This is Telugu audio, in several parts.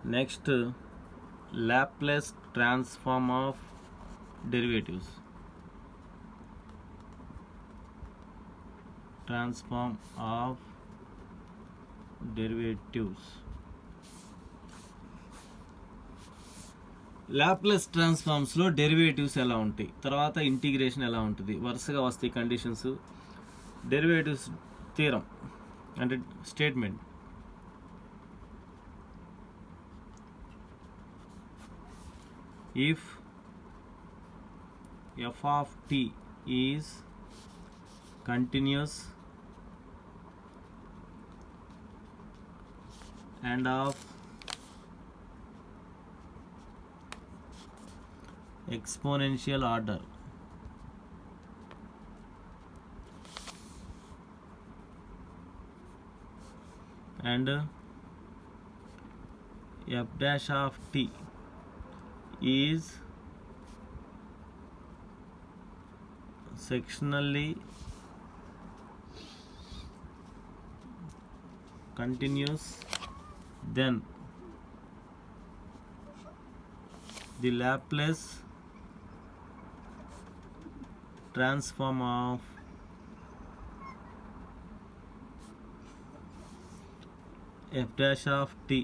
Next, Laplace transform of derivatives. Transform of derivatives. Laplace ట్రాన్స్ఫార్మ్స్లో డెరివేటివ్స్ ఎలా ఉంటాయి, తర్వాత ఇంటిగ్రేషన్ ఎలా ఉంటుంది, వరుసగా వస్తాయి కండిషన్స్. డెరివేటివ్స్ థీరం అంటే statement. If f of t is continuous and of exponential order and f dash of t is sectionally continuous, then the Laplace transform of f dash of t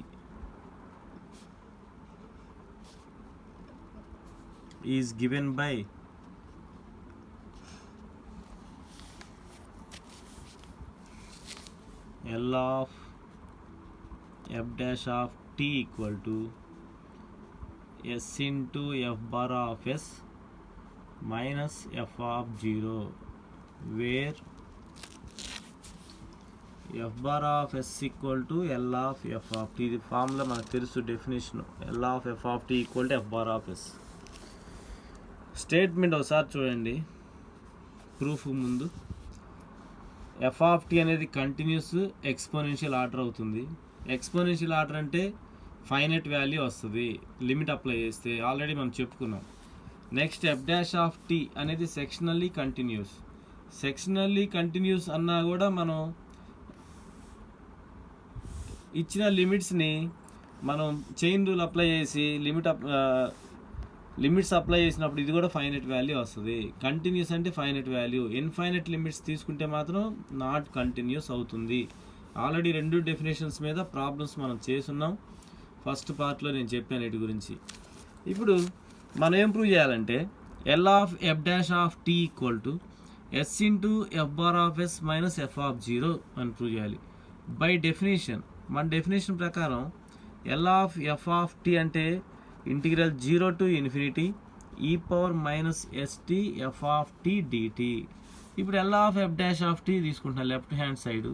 is given by L of f dash of t equal to s into f bar of s minus f of 0, where f bar of s equal to L of f of t. ఇది ఫార్ములా మనకు తెలుసు, definition. L of f of t equal to f bar of s. Statement ఒకసారి చూడండి ప్రూఫ్ ముందు. ఎఫ్ ఆఫ్ టీ అనేది కంటిన్యూస్ ఎక్స్పోనెన్షియల్ ఆర్డర్ అవుతుంది. ఎక్స్పోనెన్షియల్ ఆర్డర్ అంటే ఫైనైట్ వాల్యూ వస్తుంది లిమిట్ అప్లై చేస్తే, ఆల్రెడీ మనం చెప్పుకున్నాం. Next F dash of T అనేది సెక్షనల్లీ కంటిన్యూస్. సెక్షనల్లీ కంటిన్యూస్ అన్నా కూడా మనం ఇచ్చిన లిమిట్స్ని మనం చైన్ రూల్ అప్లై చేసి లిమిట్స్ అప్లై చేసినప్పుడు ఇది కూడా ఫైనైట్ వాల్యూ వస్తుంది. కంటిన్యూస్ అంటే ఫైనైట్ వాల్యూ, ఇన్ఫైనైట్ లిమిట్స్ తీసుకుంటే మాత్రం నాట్ కంటిన్యూస్ అవుతుంది. ఆల్రెడీ రెండు డెఫినేషన్స్ మీద ప్రాబ్లమ్స్ మనం చేసున్నాం. ఫస్ట్ పార్ట్లో నేను చెప్పాను వీటి గురించి. ఇప్పుడు మనం ఏం ప్రూవ్ చేయాలంటే L of f dash of tea equal to s into F bar of s minus f of 0 అని ప్రూవ్ చేయాలి. బై డెఫినేషన్, మన డెఫినేషన్ ప్రకారం L of F of t అంటే ఇంటిగ్రల్ 0 to ఇన్ఫినిటీ ఈ power minus ST F of tea dt. ఇప్పుడు L of f dash of t తీసుకుంటున్నాను left hand side.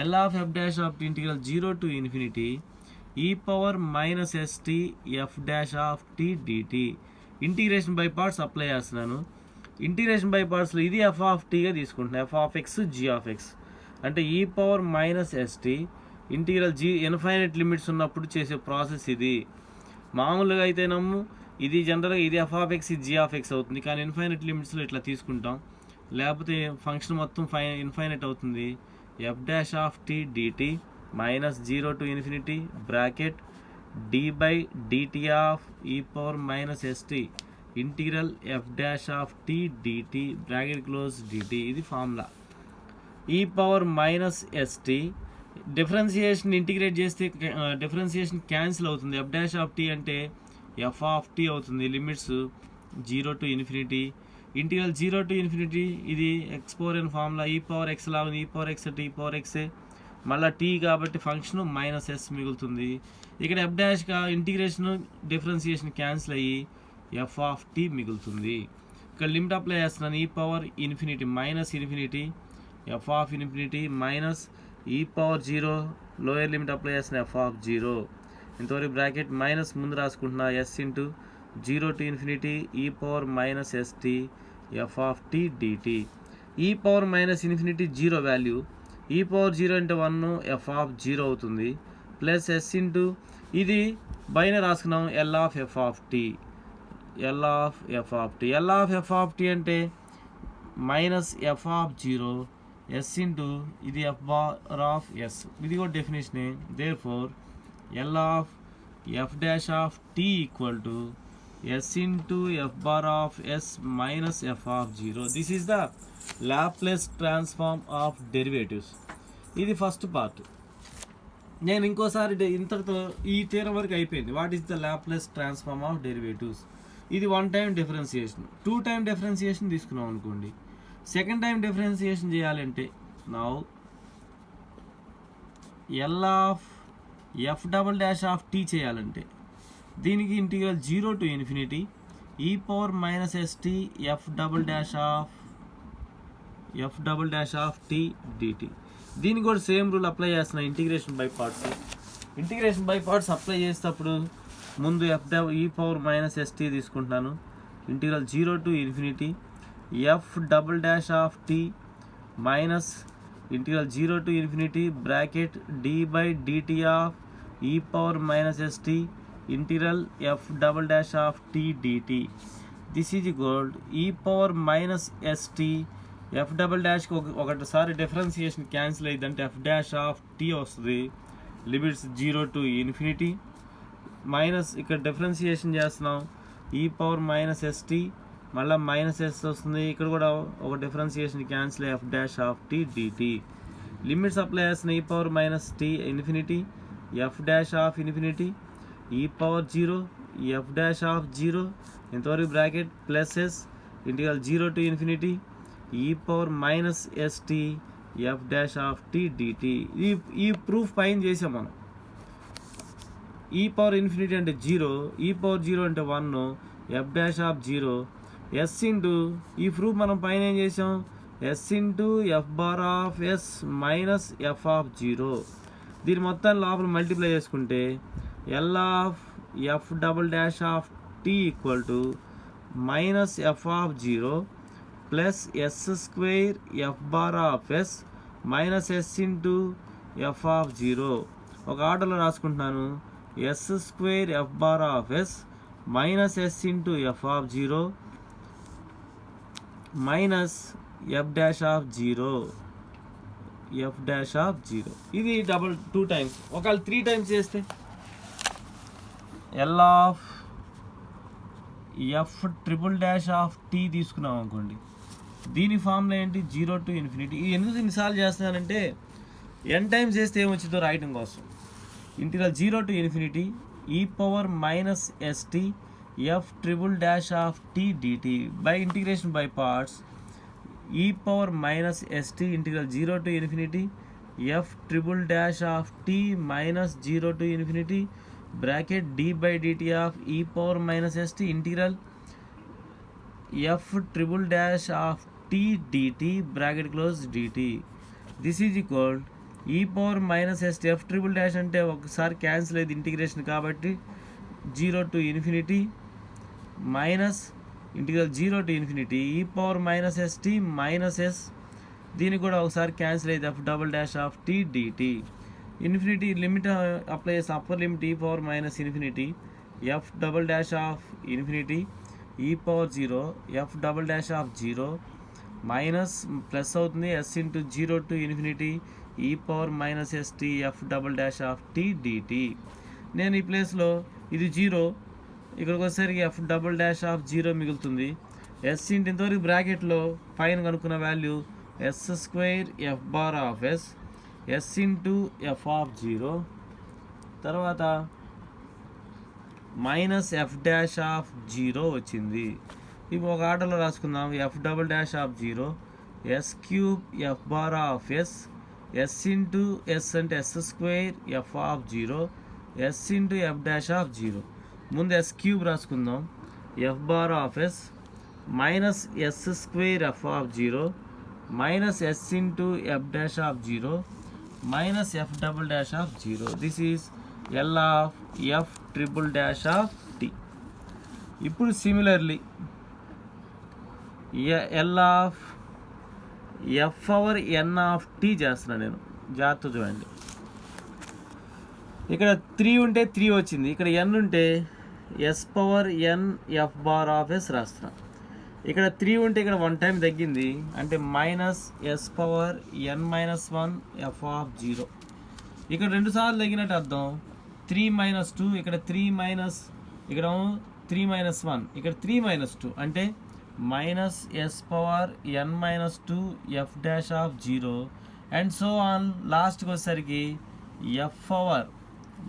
L of f dash of t integral 0 to infinity ఈ power minus ST f dash of tea d t. Integration by parts apply చేస్తున్నాను. ఇంటిగ్రేషన్ బై పార్ట్స్లో ఇది ఎఫ్ ఆఫ్ టీగా తీసుకుంటున్నాను, f of x g of x అంటే ఈ power minus ST integral infinite limits ఉన్నప్పుడు చేసే ప్రాసెస్ ఇది. మామూలుగా అయితేనేమో ఇది జనరల్గా ఇది ఎఫ్ ఆఫ్ ఎక్స్ ఇది జీ ఆఫ్ ఎక్స్ అవుతుంది, కానీ ఇన్ఫైనైట్ లిమిట్స్లో ఇట్లా తీసుకుంటాం, లేకపోతే ఫంక్షన్ మొత్తం ఇన్ఫైనైట్ అవుతుంది. F dash of tea dt minus 0 to infinity bracket d by dt of e power minus ST integral f dash of tea dt bracket close dt. ఇది formula. E power minus st differentiation integrate చేస్తే డిఫరెన్సియేషన్ క్యాన్సిల్ అవుతుంది. ఎఫ్ డాష్ ఆఫ్ టీ అంటే ఎఫ్ ఆఫ్ టీ అవుతుంది. Limits 0 to infinity integral 0 to infinity. ఇది x power n formula, e power x లా ఉంది, ఈ పవర్ ఎక్స్ టీ పవర్ ఎక్సే మళ్ళీ టీ కాబట్టి ఫంక్షన్ మైనస్ ఎస్ మిగులుతుంది. ఇక్కడ F dash integration differentiation cancel అయ్యి ఎఫ్ ఆఫ్ టీ మిగులుతుంది. ఇక్కడ లిమిట్ అప్లై చేస్తున్నాను, e power infinity minus infinity F of infinity minus e power 0 lower limit apply చేస్తున్న ఎఫ్ ఆఫ్ 0. ఇంతవరకు బ్రాకెట్ మైనస్ ముందు రాసుకుంటున్నా ఎస్ ఇంటూ 0 to ఇన్ఫినిటీ ఈ power minus ST F of tea T. E power minus infinity 0 value, ఈ పవర్ 0 అంటే 1 ఎఫ్ ఆఫ్ 0 అవుతుంది ప్లస్ ఎస్ ఇంటూ ఇది బైన రాసుకున్నాం L of F of t. L of F of t, L of F of t అంటే minus f of 0 s into ఇది ఎఫ్ బార్ ఆఫ్ ఎస్. ఇది కూడా డెఫినేషనే. Therefore L of f dash of tea equal to s into F bar of s minus f of zero. This is the Laplace transform of derivatives. ఇది ఫస్ట్ పార్ట్. నేను ఇంకోసారి ఇంతటితో ఈ థియరం వరకు అయిపోయింది. What is the Laplace transform of derivatives. ఇది 1 టైం డిఫరెన్సియేషన్. 2 టైం డిఫరెన్సియేషన్ తీసుకున్నాం అనుకోండి. సెకండ్ టైం డిఫరెన్సియేషన్ చేయాలంటే now L of F double dash of T చేయాలంటే దీనికి ఇంటిగ్రల్ 0 టు ఇన్ఫినిటీ ఈ power minus ST F double dash of tea D T. దీనికి కూడా సేమ్ రూల్ అప్లై చేస్తున్నా. ఇంటిగ్రేషన్ బై పార్ట్స్ అప్లై చేసేటప్పుడు ముందు ఈ పవర్ మైనస్ ఎస్టీ తీసుకుంటున్నాను. Integral 0 to infinity F double dash of t minus integral 0 to infinity bracket d by dt of e power minus ST integral f double dash of tea dt. This is equal e power minus ST F double డాష్కి ఒకటిసారి డిఫరెన్సియేషన్ క్యాన్సిల్ అయ్యిందంటే ఎఫ్ డాష్ ఆఫ్ టీ వస్తుంది. లిమిట్స్ 0 టు ఇన్ఫినిటీ మైనస్ ఇక్కడ డిఫరెన్సియేషన్ చేస్తున్నాం ఈ పవర్ మైనస్ ఎస్టీ మళ్ళీ మైనస్ ఎస్ వస్తుంది. ఇక్కడ కూడా ఒక differentiation cancel f dash of tea dt. Limits apply చేస్తున్న ఈ power minus t infinity f dash of infinity ఈ పవర్ 0 ఎఫ్ డాష్ ఆఫ్ 0 ఇంతవరకు bracket plus s integral 0 to infinity ఈ power minus ST f dash of tea dt. ఈ ప్రూఫ్ పైన చేసాం మనం. ఈ పవర్ ఇన్ఫినిటీ అంటే 0, ఈ పవర్ 0 అంటే 1, f dash of 0 s into ఈ ప్రూఫ్ మనం పైన ఏం చేసాం s into F bar of s minus f of 0. దీని మొత్తాన్ని లోపల మల్టిప్లై చేసుకుంటే L of F double dash of tea equal to minus f of 0 plus s square f bar of s minus s into f of 0. ఒక ఆర్డర్లో రాసుకుంటున్నాను s square f bar of s minus s into f of 0 minus F dash of 0 ఇది 2 టైమ్స్. ఒకవేళ 3 టైమ్స్ చేస్తే L of F triple dash of T తీసుకున్నాం అనుకోండి. దీని ఫార్ములా ఏంటి 0 టు ఇన్ఫినిటీ. ఇది ఎందుకు ఇన్నిసార్లు చేస్తున్నానంటే n టైమ్స్ చేస్తే ఏమొచ్చిందో రాయటం కోసం. ఇంటిగ్రల్ 0 టు ఇన్ఫినిటీ ఈ power minus ST f triple dash of tea dt by integration by parts e power minus ST integral 0 to infinity f triple dash of t minus 0 to infinity bracket d by dt of e power minus ST integral f triple dash of tea dt bracket close dt. This is equal e power minus ST f triple dash అంటే ఒకసారి క్యాన్సిల్ అయ్యింది ఇంటిగ్రేషన్ కాబట్టి 0 to infinity minus integral 0 to infinity ఈ power minus st minus s దీనికి కూడా ఒకసారి క్యాన్సిల్ అయ్యింది f double dash of tea dt. Infinity limit apply చేస్తే upper limit e power minus infinity F double dash of infinity ఈ power 0 f double dash of 0 minus plus అవుతుంది ఎస్ ఇంటూ 0 టు ఇన్ఫినిటీ ఈ power minus ST F double dash of tea DT. నేను ఈ ప్లేస్లో ఇది 0 ఇక్కడికి వచ్చేసరికి ఎఫ్ డబల్ డాష్ ఆఫ్ 0 మిగులుతుంది. ఎస్ ఇంటూ ఇంతవరకు బ్రాకెట్లో పైన కనుక్కున్న value s square f bar of s into f of 0 తర్వాత మైనస్ ఎఫ్ డాష్ ఆఫ్ 0 వచ్చింది. ఇప్పుడు ఒక ఆర్డర్లో రాసుకుందాం f double dash of 0 s cube f bar of s into s అంటే s square f of 0 s into f dash of 0. ముందు ఎస్ క్యూబ్ రాసుకుందాం f bar of s minus s square f of 0 minus s into f dash of 0 minus f double dash of 0. This is L of F triple dash of t. ఇప్పుడు similarly L of F power N of T చేస్తున్నాను నేను. జాగ్రత్త చూడండి, ఇక్కడ 3 ఉంటే 3 వచ్చింది, ఇక్కడ ఎన్ ఉంటే S power N F bar of S రాస్తున్నా. ఇక్కడ 3 ఉంటే ఇక్కడ 1 టైం తగ్గింది అంటే minus S power N minus 1 F of 0. ఇక్కడ 2 సార్లు తగ్గినట్టు అర్థం. 3 మైనస్ 2, ఇక్కడ 3 మైనస్, ఇక్కడ 3 మైనస్ 1, ఇక్కడ 3 మైనస్ 2 అంటే minus S power N minus 2 F dash of 0 and so on. లాస్ట్కి వచ్చేసరికి ఎఫ్ పవర్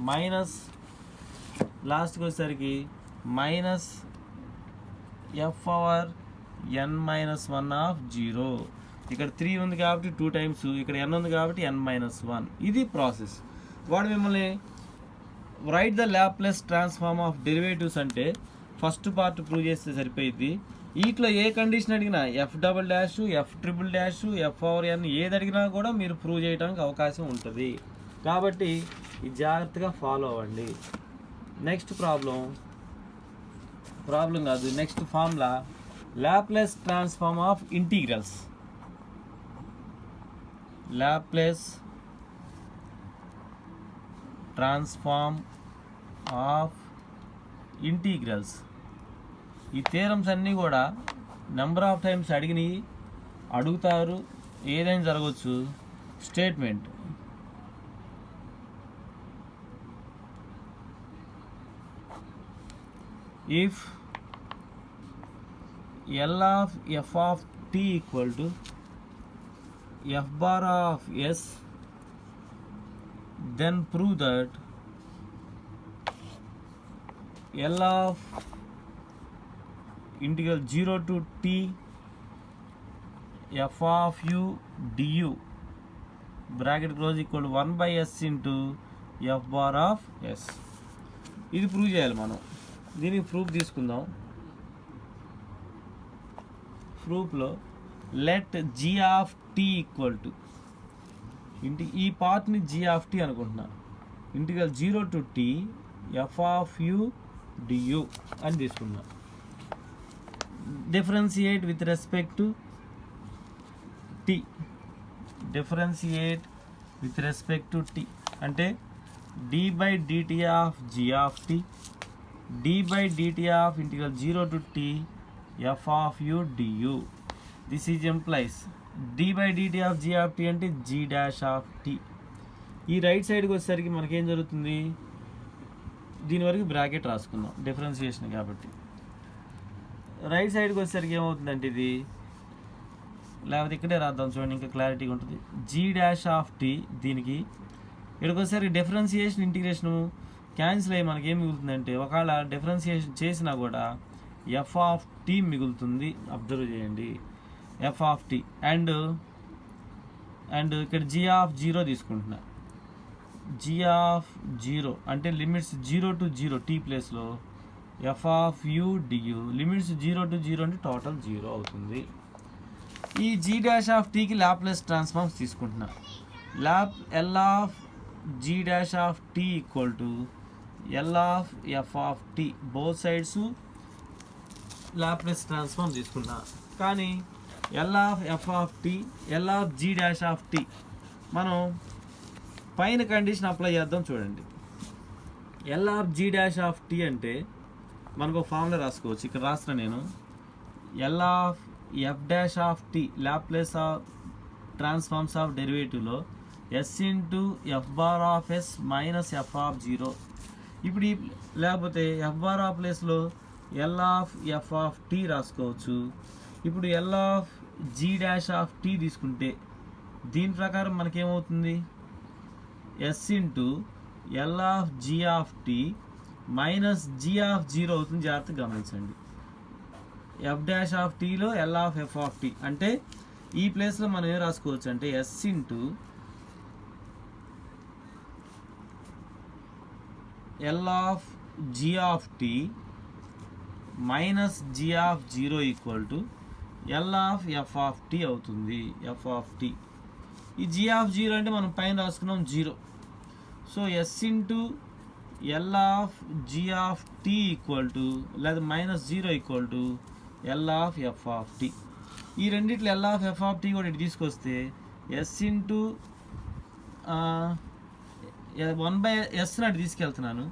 మైనస్, లాస్ట్కి వచ్చేసరికి minus F power N minus 1 of 0. ఇక్కడ 3 ఉంది కాబట్టి 2 టైమ్స్, ఇక్కడ n ఉంది కాబట్టి n మైనస్ 1. ఇది ప్రాసెస్. వాడు మిమ్మల్ని write the Laplace transform of derivatives అంటే ఫస్ట్ పార్ట్ ప్రూవ్ చేస్తే సరిపోయింది. వీటిలో ఏ కండిషన్ అడిగినా f double dash, f triple dash, f power n ఏది అడిగినా కూడా మీరు ప్రూవ్ చేయడానికి అవకాశం ఉంటుంది. కాబట్టి ఇది జాగ్రత్తగా ఫాలో అవ్వండి. నెక్స్ట్ ప్రాబ్లం కాదు, next formula Laplace transform of integrals. Laplace transform of integrals. ఈ థియరమ్స్ అన్నీ కూడా నెంబర్ ఆఫ్ టైమ్స్ అడుగుతారు, ఏదైనా జరగవచ్చు. Statement if L of f of t equal to f bar of s, then prove that L of integral 0 to t f of u du bracket close equal to 1 by s into f bar of s. ఇది ప్రూవ్ చేయాలి మనం. దీనికి ప్రూఫ్ తీసుకుందాం. ప్రూఫ్లో let g of tea equal to ఈ పార్ట్ని జీ ఆఫ్ టీ అనుకుంటున్నా, integral 0 to t F of u du అని తీసుకున్నా. Differentiate with respect to t, differentiate with respect to t అంటే d by dt of g of t, d by dt of integral 0 to t f of u du. This is implies d by dt of g of t అంటే g dash of t. ఈ రైట్ సైడ్కి వచ్చేసరికి మనకేం జరుగుతుంది, దీని వరకు బ్రాకెట్ రాసుకుందాం డిఫరెన్షియేషన్ కాబట్టి. రైట్ సైడ్కి వచ్చేసరికి ఏమవుతుందంటే ఇది, లేకపోతే ఇక్కడే రాద్దాం చూడండి ఇంకా క్లారిటీగా ఉంటుంది. g dash of t దీనికి ఇక్కడికి వచ్చేసరికి డిఫరెన్షియేషన్ ఇంటిగ్రేషను క్యాన్సిల్ అయ్యి మనకి ఏం మిగులుతుందంటే, ఒకవేళ డిఫరెన్షియేషన్ చేసినా కూడా ఎఫ్ ఆఫ్ టీ మిగులుతుంది. అబ్జర్వ్ చేయండి, ఎఫ్ ఆఫ్ టీ అండ్ ఇక్కడ జీ ఆఫ్ 0 తీసుకుంటున్నా. జీ ఆఫ్ 0 అంటే లిమిట్స్ 0 to 0 టీ ప్లేస్లో F of U D, limits 0 to 0 అంటే టోటల్ 0 అవుతుంది. ఈ జీ డాష్ ఆఫ్ టీకి లాప్లేస్ ట్రాన్స్ఫార్మ్స్ తీసుకుంటున్నా. L of G dash of tea equal to L of F of T, both sides Laplace transform తీసుకున్నా. కానీ L of F of t, L of G dash of t మనం పైన కండిషన్ అప్లై చేద్దాం చూడండి. L of G dash of t అంటే మనకు ఫార్ములా రాసుకోవచ్చు, ఇక్కడ రాసిన నేను. L of f dash of t Laplace of transforms of డెరివేటివ్లో s into F bar of s minus f of 0. ఇప్పుడు లేకపోతే ఎఫ్ బార్ ఆఫ్ ప్లేస్లో L of F of t రాసుకోవచ్చు. ఇప్పుడు L of G dash of t తీసుకుంటే దీని ప్రకారం మనకేమవుతుంది, s into L of g of t minus g of 0 అవుతుంది. జాగ్రత్తగా గమనించండి. ఎఫ్ డాష్ ఆఫ్ టీలో L of F of t అంటే ఈ ప్లేస్లో మనం ఏం రాసుకోవచ్చు అంటే s into L of g of t minus g of 0 equal to L of F of t అవుతుంది. ఎఫ్ ఆఫ్ టీ ఈ జీ ఆఫ్ 0 అంటే మనం పైన రాసుకున్నాం 0. So s into L of g of tea equal to లేదా minus 0 equal to L of F of tea. ఈ రెండిట్లో L of F of T కూడా ఇటు తీసుకొస్తే ఎస్ ఇంటూ 1 by s నాటి తీసుకెళ్తున్నాను.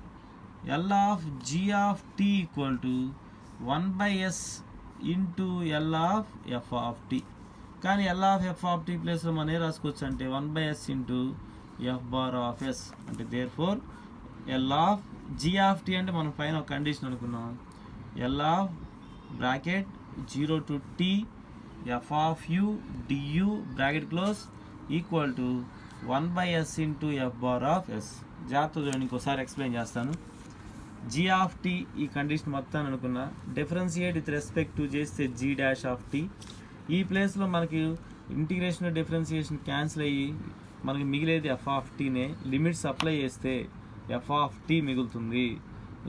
L of g of tea equal to 1 by s into L of F of t. కానీ L of F of t ప్లేస్లో మనం ఏ రాసుకోవచ్చు అంటే 1 by s into F bar of yes అంటే therefore L of g of t అంటే మనం పైన ఒక కండిషన్ అనుకున్నాం, L of bracket 0 to t F of u du bracket close equal to 1/s into F bar of S. జాగ్రత్త చూడండి, ఇంకోసారి ఎక్స్ప్లెయిన్ చేస్తాను. జీ ఆఫ్ టీ ఈ కండిషన్ మొత్తాన్ని అనుకున్నా, డిఫరెన్షియేట్ విత్ రెస్పెక్ట్ టు చేస్తే జీ డాష్ ఆఫ్ టీ. ఈ ప్లేస్లో మనకి ఇంటిగ్రేషన్ డిఫరెన్షియేషన్ క్యాన్సిల్ అయ్యి మనకి మిగిలేది ఎఫ్ ఆఫ్ టీనే. లిమిట్స్ అప్లై చేస్తే ఎఫ్ ఆఫ్ టీ మిగులుతుంది.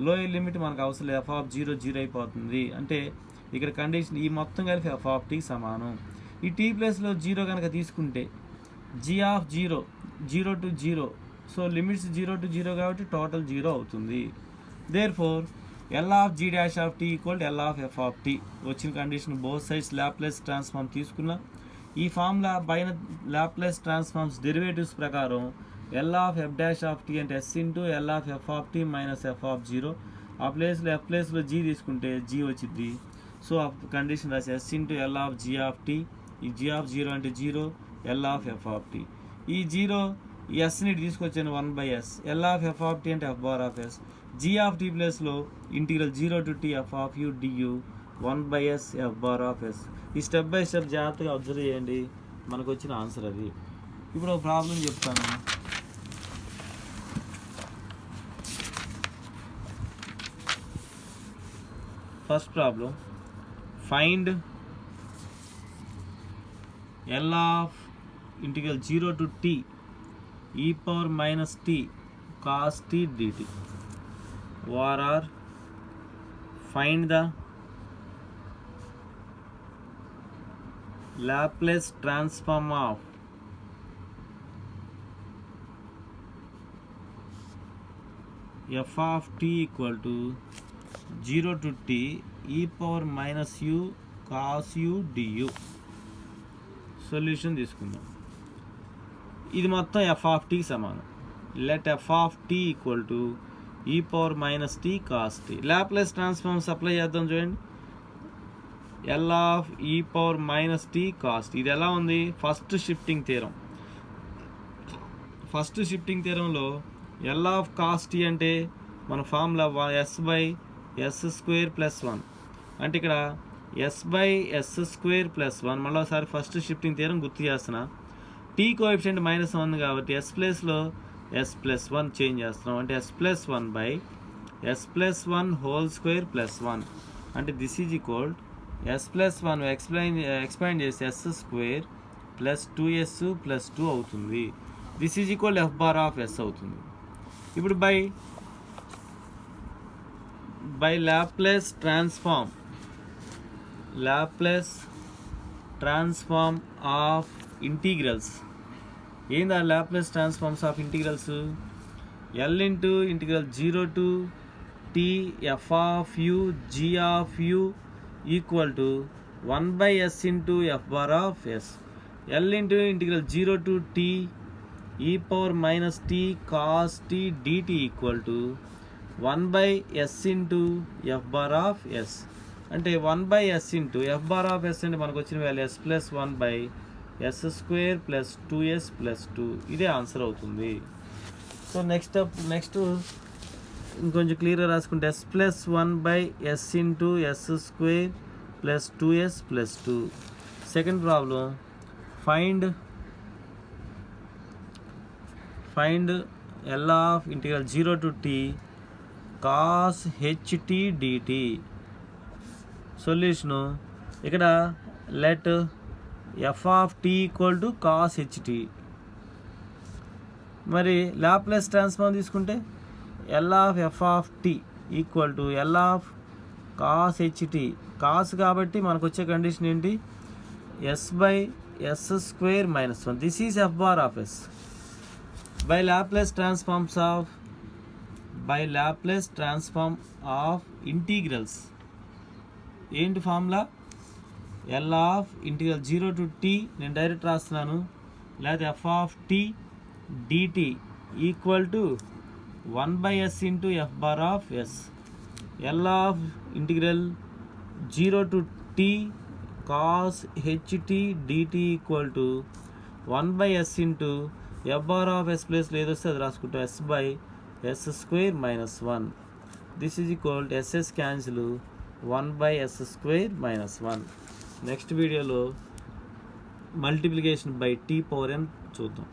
లోయర్ లిమిట్ మనకు అవసరం లేదు, ఎఫ్ ఆఫ్ 0 అయిపోతుంది. అంటే ఇక్కడ కండిషన్ ఈ మొత్తం కలిపి ఎఫ్ ఆఫ్ టీకి సమానం. ఈ టీ ప్లేస్లో 0 కనుక తీసుకుంటే g of 0 to 0, so limits 0 to 0 కాబట్టి టోటల్ 0 అవుతుంది. Therefore L of G dash of tea equal L of F of t. వచ్చిన condition both sides Laplace transform తీసుకున్నా. ఈ ఫార్ములా పైన లాప్లేస్ ట్రాన్స్ఫార్మ్స్ డెరివేటివ్స్ ప్రకారం L of f dash of t అంటే s into L of F of t minus f of 0. ఆ ప్లేస్లో ఎఫ్ ప్లేస్లో జీ తీసుకుంటే జీ వచ్చింది. సో ఆ కండిషన్ రాసి s into L of g of tea. ఈ జీ ఆఫ్ 0 అంటే 0, L of F of tea. ఈ 0 ఎస్ని తీసుకొచ్చాను 1/s. L of F of t అంటే f bar of s. G of t ప్లేస్లో integral 0 to t F of u du 1/s f bar of s. ఈ స్టెప్ బై స్టెప్ జాగ్రత్తగా అబ్జర్వ్ చేయండి, మనకు వచ్చిన ఆన్సర్ అది. ఇప్పుడు ఒక ప్రాబ్లం చెప్తాను. First problem, find L of integral 0 to t e power minus t cos t dt, or find the Laplace transform of f of t equal to 0 to t e power minus u cos u du. Solution తీసుకుందాం. ఇది మొత్తం ఎఫ్ ఆఫ్ టీకి సమానం. Let f of tea equal to e power minus t cos t. Laplace transforms apply చేద్దాం చూడండి. L of e power minus t cos t. ఇది ఎలా ఉంది? ఫస్ట్ షిఫ్టింగ్ థీరంలో ఎల్ ఆఫ్ కాస్ టీ అంటే మన ఫార్ములా s/s² + 1. అంటే ఇక్కడ s/s² + 1. మళ్ళీ ఒకసారి ఫస్ట్ షిఫ్టింగ్ థీరం గుర్తు చేస్తున్నా. టీ కోఎఫిషియంట్ -1 కాబట్టి s ప్లేస్లో s+1 చేంజ్ చేస్తున్నాం. అంటే s+1/s+1² + 1. అంటే this is equal s+1 expand చేస్తే s² + 2s + 2 అవుతుంది. This is equal F bar of S అవుతుంది. ఇప్పుడు by Laplace transform of integrals. ఏంది ఆ Laplace transforms of integrals? L into integral 0 to t F of U G of U equal to 1/s into F bar of yes. L into integral 0 to t e power minus t cos t dt equal to 1/s into F bar of yes. అంటే 1/s into F bar of yes అంటే మనకు వచ్చిన వాల్యూ s+1/s² + 2s + 2. ఇదే ఆన్సర్ అవుతుంది. సో నెక్స్ట్ ఇంకొంచెం క్లియర్గా రాసుకుంటే s+1/s into s² + 2s + 2. Second problem, find L of integral 0 to t cos ht dt. Solution ఇక్కడ let f of tea equal to cos h t. మరి లాప్లేస్ ట్రాన్స్ఫార్మ్ తీసుకుంటే L of F of tea equal to L of cos h t. Cos కాబట్టి మనకు వచ్చే కండిషన్ ఏంటి? s/s² - 1. This is f bar of s. By Laplace transform of integrals ఏంటి formula? L of integral 0 to t నేను డైరెక్ట్ రాస్తున్నాను, లేదా f of tea d t equal to 1/s into F bar of yes. L of integral 0 to t cos ht dt equal to 1/s into F bar of s ప్లేస్లో ఏదొస్తే అది రాసుకుంటాం, s/s² s square minus 1. This is equal to s s cancel 1/s square minus 1. Next వీడియోలో multiplication by t power n చూద్దాం.